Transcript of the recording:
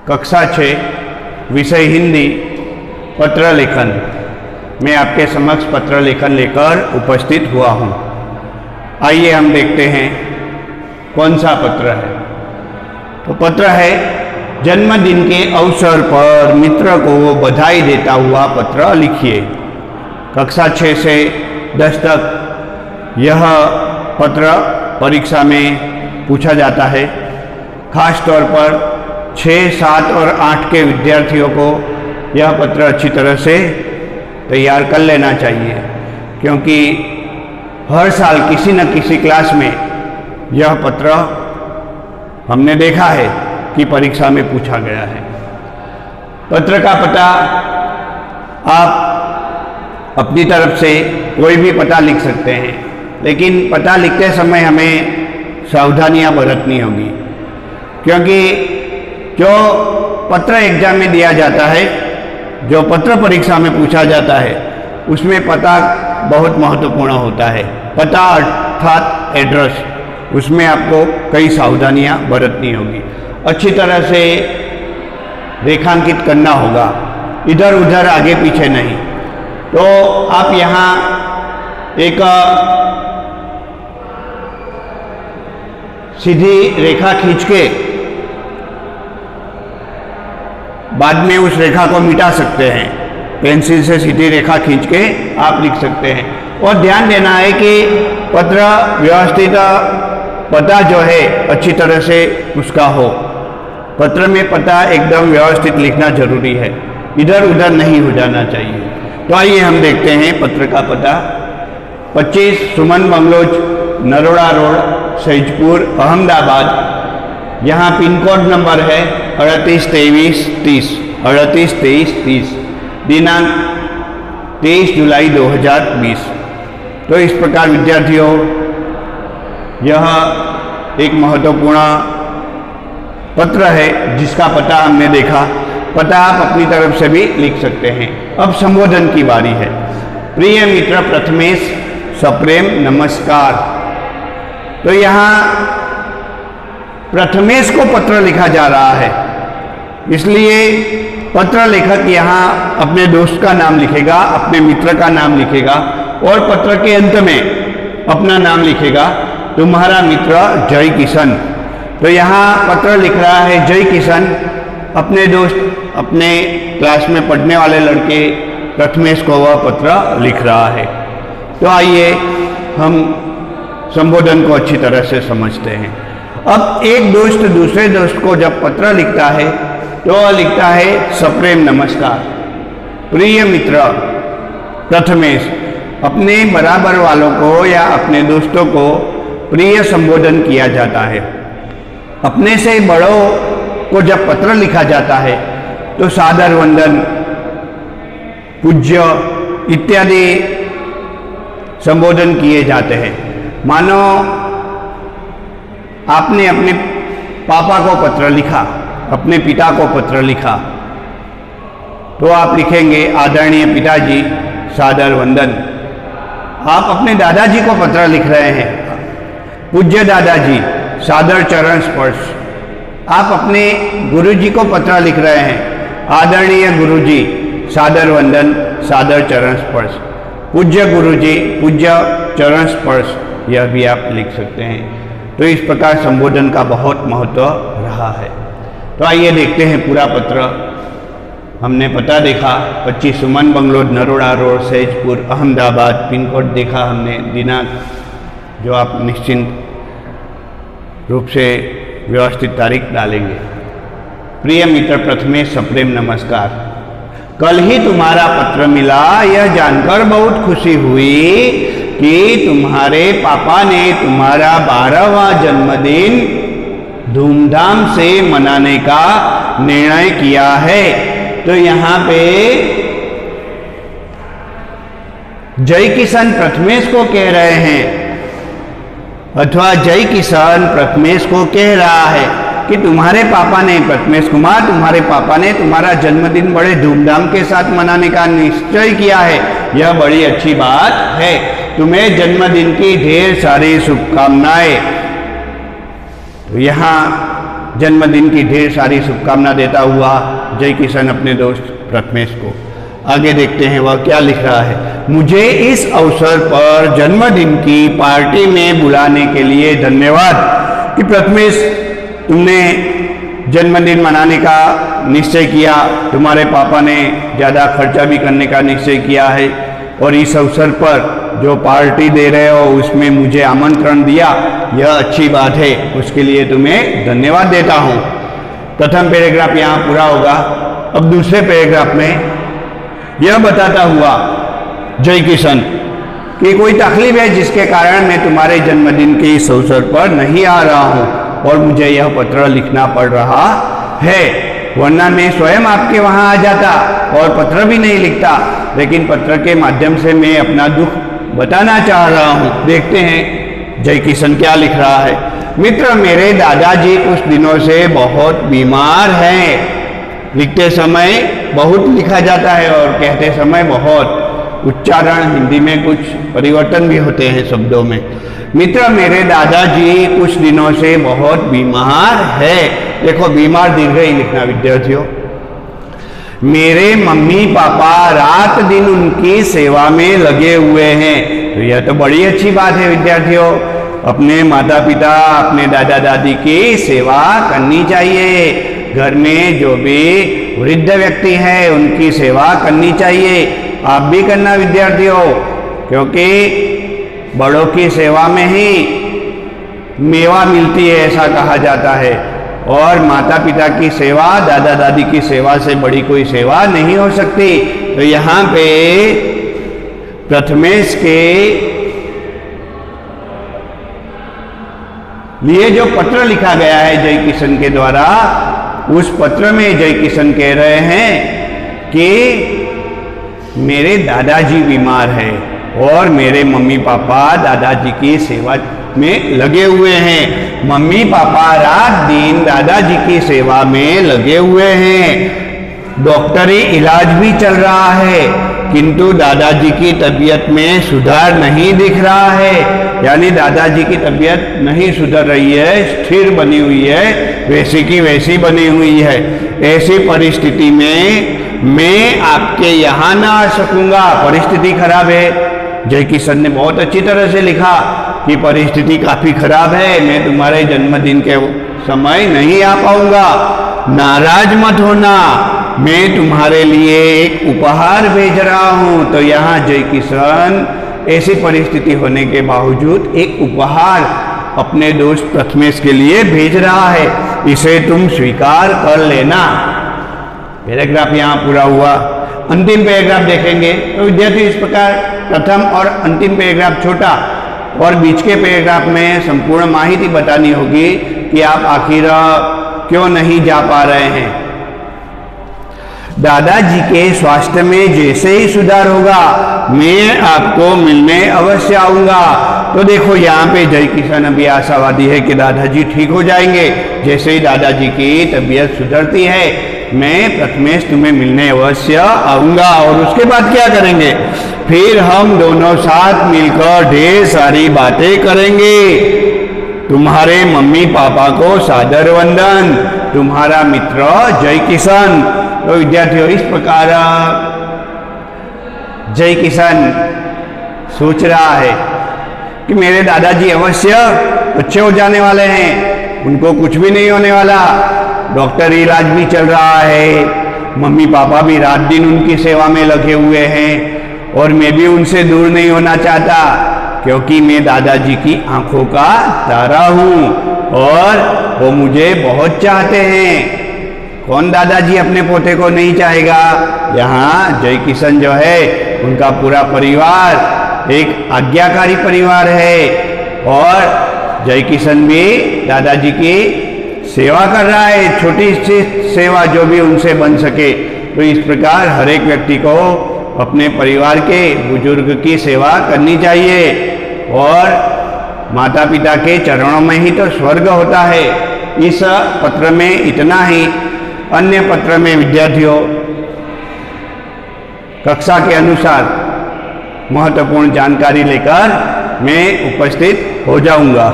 कक्षा 6 विषय हिंदी पत्र लेखन में आपके समक्ष पत्र लेखन लेकर उपस्थित हुआ हूँ। आइए हम देखते हैं कौन सा पत्र है। तो पत्र है, जन्मदिन के अवसर पर मित्र को बधाई देता हुआ पत्र लिखिए। कक्षा 6 से 10 तक यह पत्र परीक्षा में पूछा जाता है। खास तौर पर 6, 7 और 8 के विद्यार्थियों को यह पत्र अच्छी तरह से तैयार कर लेना चाहिए, क्योंकि हर साल किसी न किसी क्लास में यह पत्र हमने देखा है कि परीक्षा में पूछा गया है। पत्र का पता आप अपनी तरफ से कोई भी पता लिख सकते हैं, लेकिन पता लिखते समय हमें सावधानियां बरतनी होगी, क्योंकि जो पत्र एग्जाम में दिया जाता है, जो पत्र परीक्षा में पूछा जाता है, उसमें पता बहुत महत्वपूर्ण होता है। पता अर्थात एड्रेस, उसमें आपको कई सावधानियां बरतनी होगी। अच्छी तरह से रेखांकित करना होगा, इधर उधर आगे पीछे नहीं। तो आप यहाँ एक सीधी रेखा खींच के बाद में उस रेखा को मिटा सकते हैं। पेंसिल से सीधी रेखा खींच के आप लिख सकते हैं। और ध्यान देना है कि पत्र व्यवस्थित, पता जो है अच्छी तरह से उसका हो। पत्र में पता एकदम व्यवस्थित लिखना जरूरी है, इधर उधर नहीं हो जाना चाहिए। तो आइए हम देखते हैं पत्र का पता। 25 सुमन बंगलोज, नरोड़ा रोड, सैजपुर, अहमदाबाद। यहाँ पिन कोड नंबर है 382330, 382330। दिनांक 23 जुलाई 2020। तो इस प्रकार विद्यार्थियों, यह एक महत्वपूर्ण पत्र है जिसका पता हमने देखा। पता आप अपनी तरफ से भी लिख सकते हैं। अब संबोधन की बारी है। प्रिय मित्र प्रथमेश, सप्रेम नमस्कार। तो यहाँ प्रथमेश को पत्र लिखा जा रहा है, इसलिए पत्र लेखक यहाँ अपने दोस्त का नाम लिखेगा, अपने मित्र का नाम लिखेगा और पत्र के अंत में अपना नाम लिखेगा, तुम्हारा मित्र जय किशन। तो यहाँ पत्र लिख रहा है जय किशन, अपने दोस्त, अपने क्लास में पढ़ने वाले लड़के प्रथमेश को वह पत्र लिख रहा है। तो आइए हम संबोधन को अच्छी तरह से समझते हैं। अब एक दोस्त दूसरे दोस्त को जब पत्र लिखता है तो वह लिखता है सप्रेम नमस्कार। प्रिय मित्र प्रथमेश, अपने बराबर वालों को या अपने दोस्तों को प्रिय संबोधन किया जाता है। अपने से बड़ों को जब पत्र लिखा जाता है तो सादर वंदन, पूज्य इत्यादि संबोधन किए जाते हैं। मानो आपने अपने पापा को पत्र लिखा, अपने पिता को पत्र लिखा, तो आप लिखेंगे आदरणीय पिताजी, सादर वंदन। आप अपने दादाजी को पत्र लिख रहे हैं, पूज्य दादाजी, सादर चरण स्पर्श। आप अपने गुरुजी को पत्र लिख रहे हैं, आदरणीय गुरुजी, सादर वंदन, सादर चरण स्पर्श। पूज्य गुरुजी, पूज्य चरण स्पर्श, यह भी आप लिख सकते हैं। तो इस प्रकार संबोधन का बहुत महत्व रहा है। तो आइए देखते हैं पूरा पत्र। हमने पता देखा 25 Suman bungalows, Naroda road, Saijpur, Ahmedabad. Pin code देखा हमने, दिनांक जो आप निश्चिंत रूप से व्यवस्थित तारीख डालेंगे। प्रिय मित्र प्रथमेश, सप्रेम नमस्कार। कल ही तुम्हारा पत्र मिला, यह जानकर बहुत खुशी हुई कि तुम्हारे पापा ने तुम्हारा 12वां जन्मदिन धूमधाम से मनाने का निर्णय किया है। तो यहाँ पे जय किशन प्रथमेश को कह रहे हैं, अथवा जय किशन प्रथमेश को कह रहा है कि तुम्हारे पापा ने, प्रथमेश कुमार, तुम्हारे पापा ने तुम्हारा जन्मदिन बड़े धूमधाम के साथ मनाने का निश्चय किया है। यह बड़ी अच्छी बात है। तुम्हें जन्मदिन की ढेर सारी शुभकामनाएं। तो यहाँ जन्मदिन की ढेर सारी शुभकामना देता हुआ जय किशन अपने दोस्त प्रथमेश को। आगे देखते हैं वह क्या लिख रहा है। मुझे इस अवसर पर जन्मदिन की पार्टी में बुलाने के लिए धन्यवाद। कि प्रथमेश, तुमने जन्मदिन मनाने का निश्चय किया, तुम्हारे पापा ने ज़्यादा खर्चा भी करने का निश्चय किया है और इस अवसर पर जो पार्टी दे रहे हो उसमें मुझे आमंत्रण दिया, यह अच्छी बात है, उसके लिए तुम्हें धन्यवाद देता हूँ। प्रथम पैराग्राफ यहाँ पूरा होगा। अब दूसरे पैराग्राफ में यह बताता हुआ जय किशन कि कोई तकलीफ है जिसके कारण मैं तुम्हारे जन्मदिन के इस अवसर पर नहीं आ रहा हूँ और मुझे यह पत्र लिखना पड़ रहा है, वरना मैं स्वयं आपके वहाँ आ जाता और पत्र भी नहीं लिखता, लेकिन पत्र के माध्यम से मैं अपना दुख बताना चाह रहा हूँ। देखते हैं जय किशन क्या लिख रहा है। मित्र, मेरे दादाजी कुछ दिनों से बहुत बीमार हैं। लिखते समय बहुत लिखा जाता है और कहते समय बहुत, उच्चारण हिंदी में कुछ परिवर्तन भी होते हैं शब्दों में। मित्र, मेरे दादाजी कुछ दिनों से बहुत बीमार है। देखो, बीमार दीर्घ ही लिखना विद्यार्थियों। मेरे मम्मी पापा रात दिन उनकी सेवा में लगे हुए हैं। तो यह तो बड़ी अच्छी बात है विद्यार्थियों। अपने माता पिता, अपने दादा दादी की सेवा करनी चाहिए। घर में जो भी वृद्ध व्यक्ति है उनकी सेवा करनी चाहिए। आप भी करना विद्यार्थियों, क्योंकि बड़ों की सेवा में ही मेवा मिलती है, ऐसा कहा जाता है। और माता पिता की सेवा, दादा दादी की सेवा से बड़ी कोई सेवा नहीं हो सकती। तो यहाँ पे प्रथमेश के लिए जो पत्र लिखा गया है जय किशन के द्वारा, उस पत्र में जय किशन कह रहे हैं कि मेरे दादाजी बीमार हैं और मेरे मम्मी पापा दादाजी की सेवा में लगे हुए हैं। मम्मी पापा रात दिन दादाजी की सेवा में लगे हुए हैं। डॉक्टरी इलाज भी चल रहा है, किंतु दादाजी की तबीयत में सुधार नहीं दिख रहा है। यानी दादाजी की तबीयत नहीं सुधर रही है, स्थिर बनी हुई है, वैसी की वैसी बनी हुई है। ऐसी परिस्थिति में मैं आपके यहाँ ना आ सकूंगा। परिस्थिति खराब है। जय किशन ने बहुत अच्छी तरह से लिखा कि परिस्थिति काफी खराब है, मैं तुम्हारे जन्मदिन के समय नहीं आ पाऊंगा। नाराज मत होना, मैं तुम्हारे लिए एक उपहार भेज रहा हूं। तो यहाँ जय किशन ऐसी परिस्थिति होने के बावजूद एक उपहार अपने दोस्त प्रथमेश के लिए भेज रहा है, इसे तुम स्वीकार कर लेना। पैराग्राफ यहाँ पूरा हुआ। अंतिम पैराग्राफ देखेंगे तो विद्यार्थी इस प्रकार प्रथम और अंतिम पैराग्राफ छोटा और बीच के पैराग्राफ में संपूर्ण माहिती बतानी होगी कि आप आखिर क्यों नहीं जा पा रहे हैं। दादाजी के स्वास्थ्य में जैसे ही सुधार होगा मैं आपको मिलने अवश्य आऊंगा। तो देखो यहाँ पे जय किशन अभी आशावादी है कि दादाजी ठीक हो जाएंगे। जैसे ही दादाजी की तबीयत सुधरती है मैं प्रथमेश तुम्हें मिलने अवश्य आऊंगा। और उसके बाद क्या करेंगे? फिर हम दोनों साथ मिलकर ढेर सारी बातें करेंगे। तुम्हारे मम्मी पापा को सादर वंदन, तुम्हारा मित्र जय किशन। तो विद्यार्थियों इस प्रकार जय किशन सोच रहा है कि मेरे दादाजी अवश्य अच्छे हो जाने वाले हैं, उनको कुछ भी नहीं होने वाला। डॉक्टरी इलाज भी चल रहा है, मम्मी पापा भी रात दिन उनकी सेवा में लगे हुए हैं और मैं भी उनसे दूर नहीं होना चाहता, क्योंकि मैं दादाजी की आंखों का तारा हूँ और वो मुझे बहुत चाहते हैं। कौन दादाजी अपने पोते को नहीं चाहेगा? यहाँ जय किशन जो है उनका पूरा परिवार एक आज्ञाकारी परिवार है और जय किशन भी दादाजी की सेवा कर रहा है, छोटी सी सेवा जो भी उनसे बन सके। तो इस प्रकार हर एक व्यक्ति को अपने परिवार के बुजुर्ग की सेवा करनी चाहिए और माता पिता के चरणों में ही तो स्वर्ग होता है। इस पत्र में इतना ही। अन्य पत्र में विद्यार्थियों कक्षा के अनुसार महत्वपूर्ण जानकारी लेकर मैं उपस्थित हो जाऊंगा।